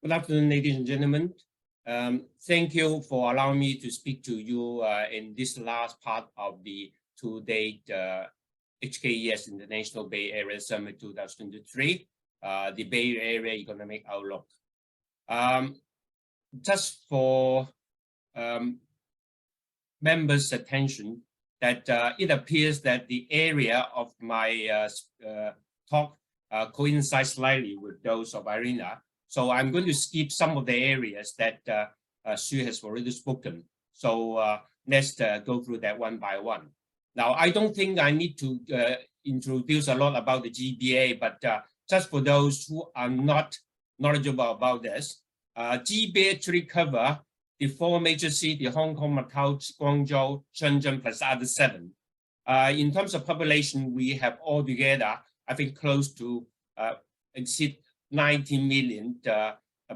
Good afternoon, ladies and gentlemen. Thank you for allowing me to speak to you in this last part of the two-day HKES International Bay Area Summit 2023, the Bay Area Economic Outlook. Just for members' attention, that it appears that the area of my talk coincides slightly with those of Irina. So I'm going to skip some of the areas that Sue has already spoken. So let's go through that one by one. Now, I don't think I need to introduce a lot about the GBA, but just for those who are not knowledgeable about this, GBA actually cover the four major cities, Hong Kong, Macau, Guangzhou, Shenzhen, plus other 7. In terms of population, we have altogether, I think, close to exceed 19 million,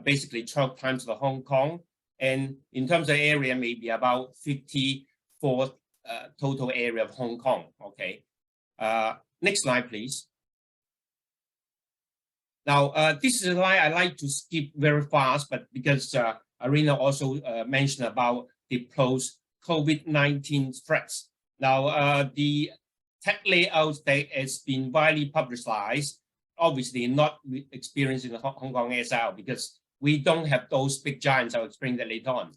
basically 12 times the Hong Kong. And in terms of area, maybe about 54 total area of Hong Kong. Okay. Next slide, please. Now, this is a slide I like to skip very fast, but because Irina also mentioned about the post-COVID-19 threats. Now, the tech layout that has been widely publicized, obviously not experienced in the Hong Kong SL because we don't have those big giants. I'll explain that later on.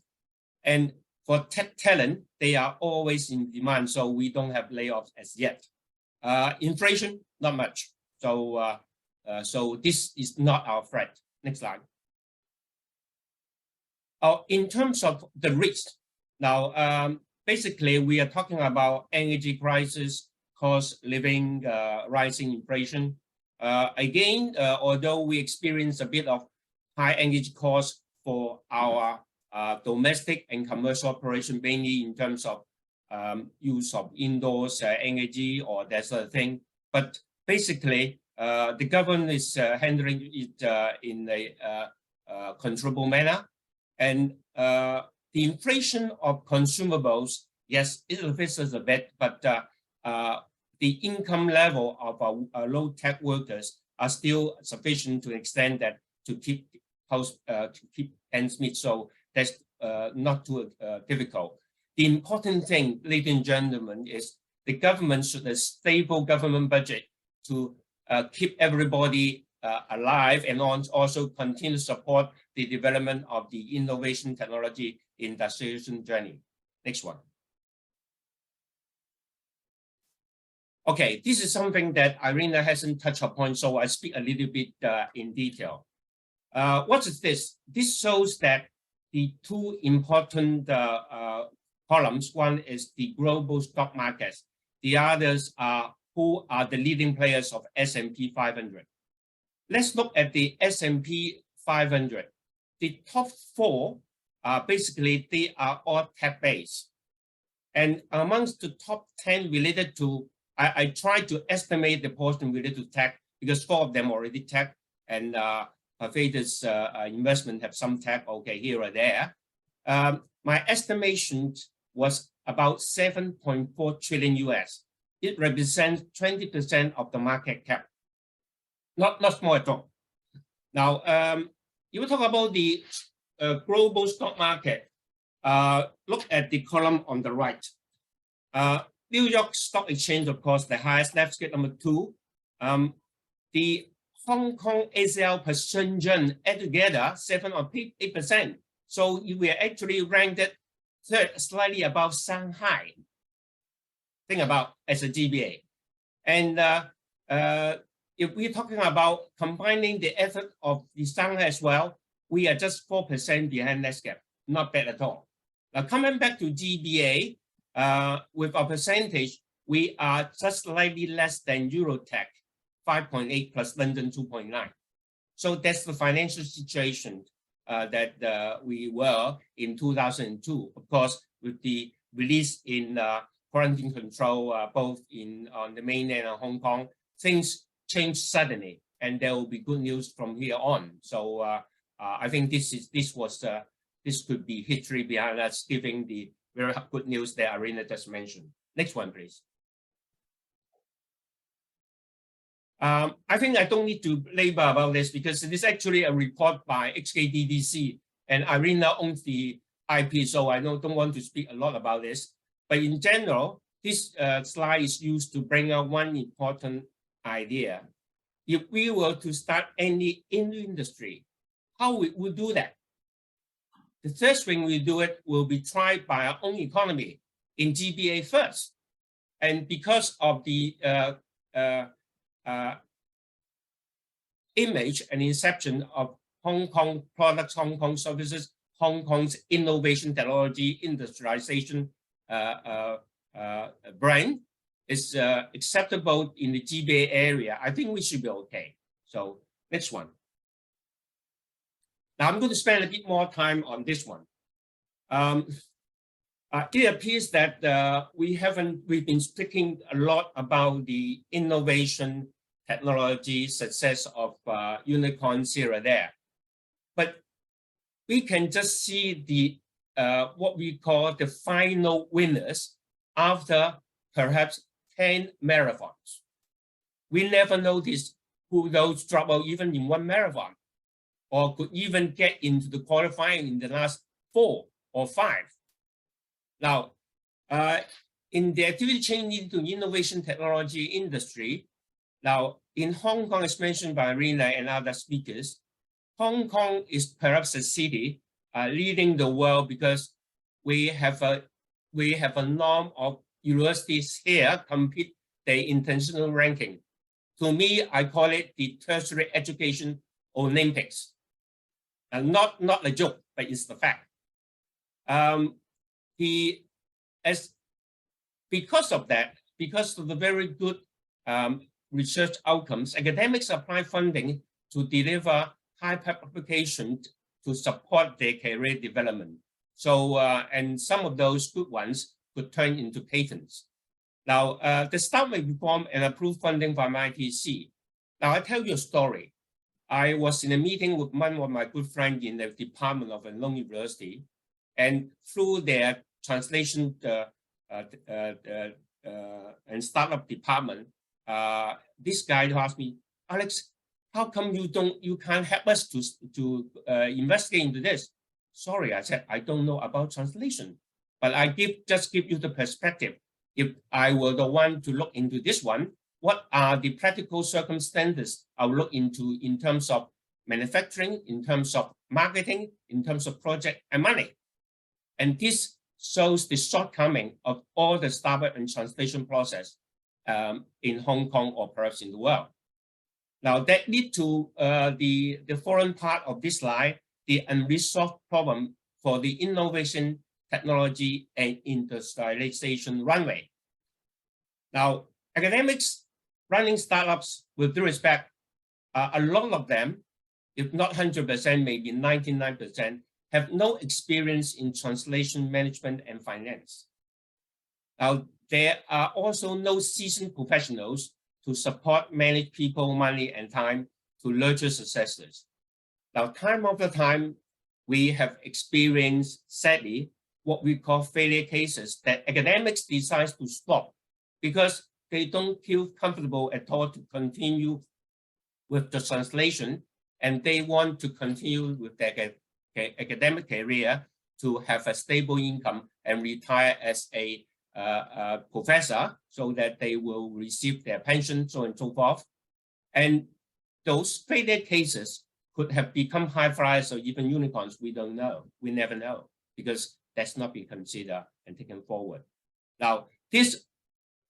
And for tech talent, they are always in demand, so we don't have layoffs as yet. Inflation, not much. So, so this is not our threat. Next slide. In terms of the risk, now, basically, we are talking about energy crisis, cost living, rising inflation. Again, although we experience a bit of high energy costs for our domestic and commercial operation, mainly in terms of use of indoors energy or that sort of thing. But basically, the government is handling it in a controllable manner. And the inflation of consumables, yes, it affects us a bit, but the income level of our low-tech workers are still sufficient to extend that to keep ends meet. So that's not too difficult. The important thing, ladies and gentlemen, is the government should have a stable government budget to keep everybody alive and also continue to support the development of the innovation technology industrialization journey. Next one. Okay, this is something that Irina hasn't touched upon, so I speak a little bit in detail. What is this? This shows that the two important columns, one is the global stock markets. The others are who are the leading players of S&P 500. Let's look at the S&P 500. The top 4, basically, they are all tech-based. And amongst the top 10 related to I tried to estimate the portion related to tech because 4 of them already tech, and Fader's investment have some tech, okay, here or there. My estimation was about 7.4 trillion US. It represents 20% of the market cap. Not small at all. Now, you talk about the global stock market. Look at the column on the right. New York Stock Exchange, of course, the highest, left skip number 2. The Hong Kong SL plus Shenzhen add together 7 or 8%. So we are actually ranked third, slightly above Shanghai. Think about as a GBA. And if we're talking about combining the effort of the Shanghai as well, we are just 4% behind NASDAQ. Not bad at all. Now coming back to GBA, with our percentage, we are just slightly less than Eurotech, 5.8 plus London 2.9. So that's the financial situation that we were in 2002. Of course, with the release in quarantine control, both on the mainland and Hong Kong, things changed suddenly, and there will be good news from here on. So I think this could be history behind us, giving the very good news that Irina just mentioned. Next one, please. I think I don't need to labor about this because it is actually a report by HKDDC, and Irina owns the IP, so I don't want to speak a lot about this. But in general, this slide is used to bring out one important idea. If we were to start any industry, how we would do that? The first thing we do it will be tried by our own economy in GBA first. And because of the image and inception of Hong Kong products, Hong Kong services, Hong Kong's innovation, technology, industrialization brand is acceptable in the GBA area, I think we should be okay. So next one. Now I'm going to spend a bit more time on this one. It appears that we've been speaking a lot about the innovation, technology, success of Unicorn Sierra there. But we can just see the what we call the final winners after perhaps 10 marathons. We never noticed who those drop out even in one marathon, or could even get into the qualifying in the last 4 or 5. Now, in the activity chain leading to innovation technology industry, now in Hong Kong, as mentioned by Rina and other speakers, Hong Kong is perhaps a city leading the world because we have a norm of universities here compete the international ranking. To me, I call it the tertiary education Olympics. Not a joke, but it's the fact. Because of that, because of the very good research outcomes, academics apply funding to deliver high applications to support their career development. So, and some of those good ones could turn into patents. Now, the staff may reform and approve funding from ITC. Now, I tell you a story. I was in a meeting with one of my good friends in the department of a London university, and through their translation and startup department, this guy asked me, Alex, how come you can't help us to investigate into this? Sorry, I said, I don't know about translation, but I just give you the perspective. If I were the one to look into this one, what are the practical circumstances I'll look into in terms of manufacturing, in terms of marketing, in terms of project and money? And this shows the shortcoming of all the startup and translation process in Hong Kong or perhaps in the world. Now that leads to the foreign part of this slide, the unresolved problem for the innovation, technology, and industrialization runway. Now, academics running startups, with due respect, a lot of them, if not 100%, maybe 99%, have no experience in translation management and finance. Now, there are also no seasoned professionals to support manage people, money, and time to nurture successors. Now, time after time, we have experienced, sadly, what we call failure cases that academics decide to stop because they don't feel comfortable at all to continue with the translation, and they want to continue with their academic career to have a stable income and retire as a professor so that they will receive their pension, so on and so forth. And those failure cases could have become high flyers or even unicorns. We don't know. We never know because that's not been considered and taken forward. Now, this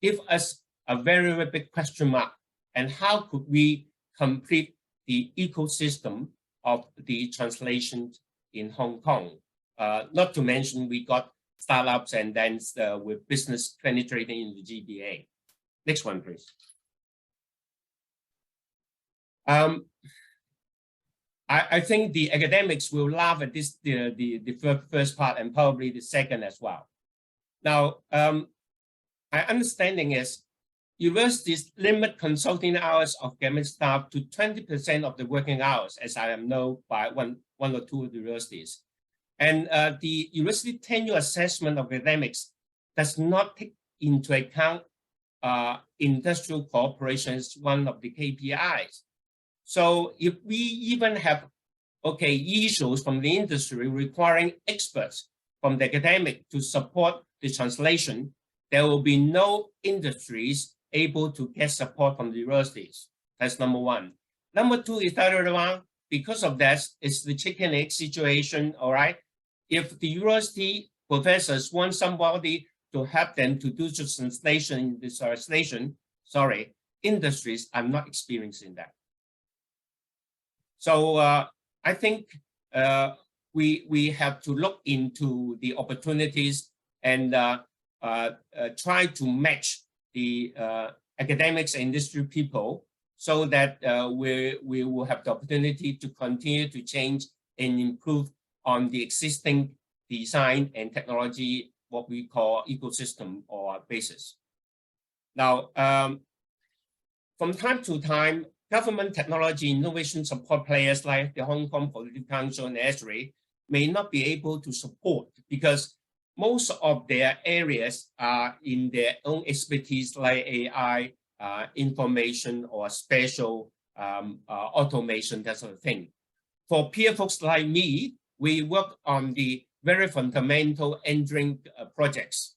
gives us a very, very big question mark. And how could we complete the ecosystem of the translation in Hong Kong? Not to mention we got startups and then with business penetrating in the GBA. Next one, please. I think the academics will laugh at this, the first part and probably the second as well. Now, my understanding is universities limit consulting hours of academic staff to 20% of the working hours, as I am known by one or two universities. And the university tenure assessment of academics does not take into account industrial cooperation is one of the KPIs. So if we even have issues from the industry requiring experts from the academic to support the translation, there will be no industries able to get support from the universities. That's number one. Number two is the other one. Because of that, it's the chicken egg situation, all right? If the university professors want somebody to help them to do the translation, industries are not experiencing that. So I think we have to look into the opportunities and try to match the academics and industry people so that we will have the opportunity to continue to change and improve on the existing design and technology, what we call ecosystem or basis. Now, from time to time, government technology innovation support players like the Hong Kong Political Council and ATI may not be able to support because most of their areas are in their own expertise like AI, information or special automation, that sort of thing. For peer folks like me, we work on the very fundamental engineering projects,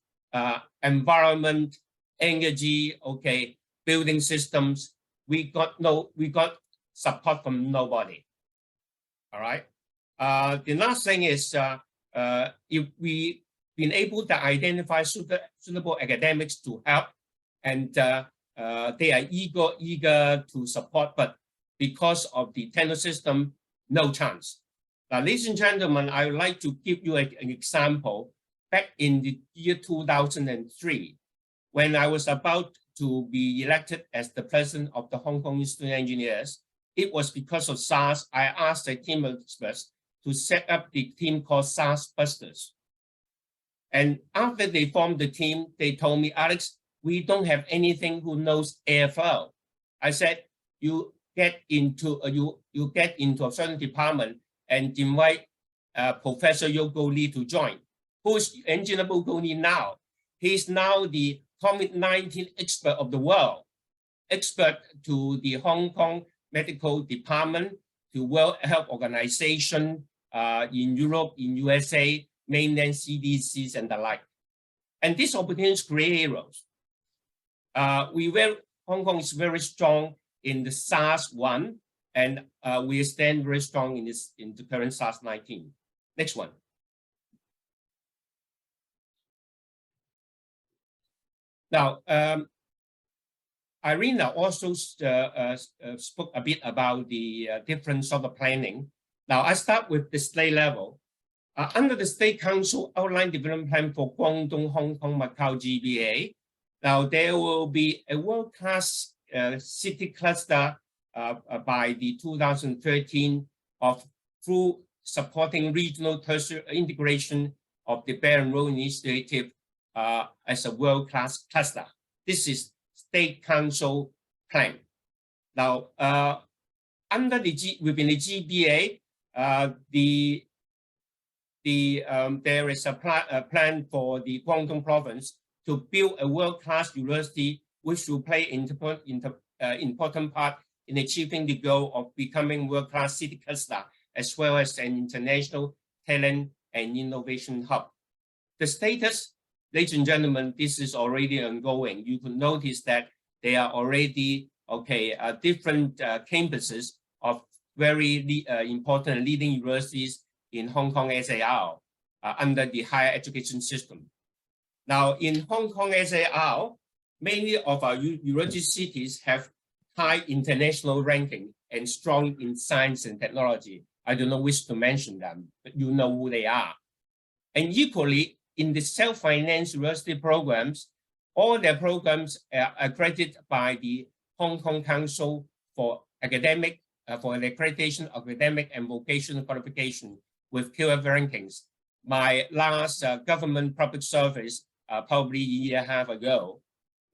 environment, energy, building systems. We got support from nobody. All right. The last thing is if we been able to identify suitable academics to help, and they are eager to support, but because of the tenure system, no chance. Now, ladies and gentlemen, I would like to give you an example. Back in the year 2003, when I was about to be elected as the president of the Hong Kong Institute of Engineers, it was because of SARS. I asked a team of experts to set up the team called SARS Busters. And after they formed the team, they told me, Alex, we don't have anything who knows airflow. I said, you get into a certain department and invite Professor Yogo Lee to join. Who's Engineer Yogo Lee now? He's now the COVID-19 expert of the world, expert to the Hong Kong Medical Department, to World Health Organization in Europe, in USA, mainland CDCs and the like. And these opportunities create heroes. Hong Kong is very strong in the SARS-1, and we stand very strong in the current SARS-19. Next one. Now, Irina also spoke a bit about the different sort of planning. Now, I start with the state level. Under the State Council Outline Development Plan for Guangdong, Hong Kong, Macau, GBA, now there will be a world-class city cluster by the 2013 through supporting regional tertiary integration of the Belt and Road Initiative as a world-class cluster. This is State Council plan. Now, within the GBA, there is a plan for the Guangdong province to build a world-class university, which will play important part in achieving the goal of becoming world-class city cluster, as well as an international talent and innovation hub. The status, ladies and gentlemen, this is already ongoing. You could notice that there are already different campuses of very important leading universities in Hong Kong SAR under the higher education system. Now, in Hong Kong SAR, many of our university cities have high international ranking and strong in science and technology. I don't know which to mention them, but you know who they are. And equally, in the self-financed university programs, all their programs are accredited by the Hong Kong Council for Academic, for the accreditation of academic and vocational qualification with QF rankings. My last government public service, probably a year and a half ago.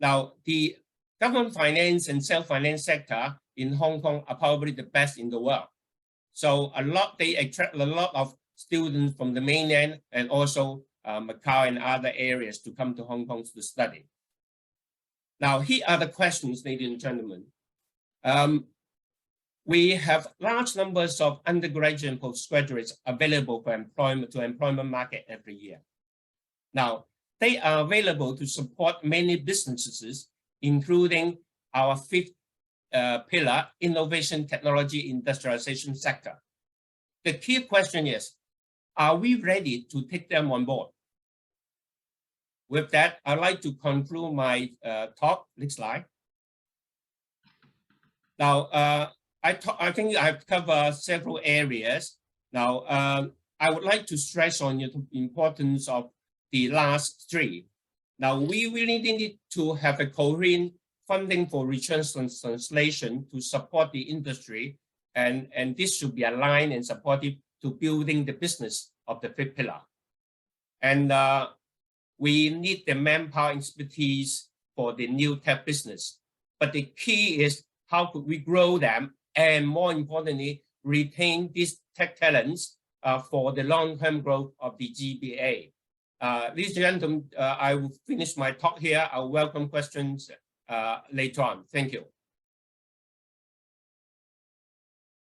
Now, the government finance and self-finance sector in Hong Kong are probably the best in the world. So they attract a lot of students from the mainland and also Macau and other areas to come to Hong Kong to study. Now, here are the questions, ladies and gentlemen. We have large numbers of undergraduate and postgraduates available for employment to employment market every year. Now, they are available to support many businesses, including our fifth pillar, innovation, technology, industrialization sector. The key question is, are we ready to take them on board? With that, I'd like to conclude my talk. Next slide. Now, I think I've covered several areas. Now, I would like to stress on the importance of the last three. Now, we really need to have a coherent funding for research and translation to support the industry, and this should be aligned and supportive to building the business of the fifth pillar. And we need the manpower expertise for the new tech business. But the key is how could we grow them, and more importantly, retain these tech talents for the long-term growth of the GBA. Ladies and gentlemen, I will finish my talk here. I'll welcome questions later on. Thank you.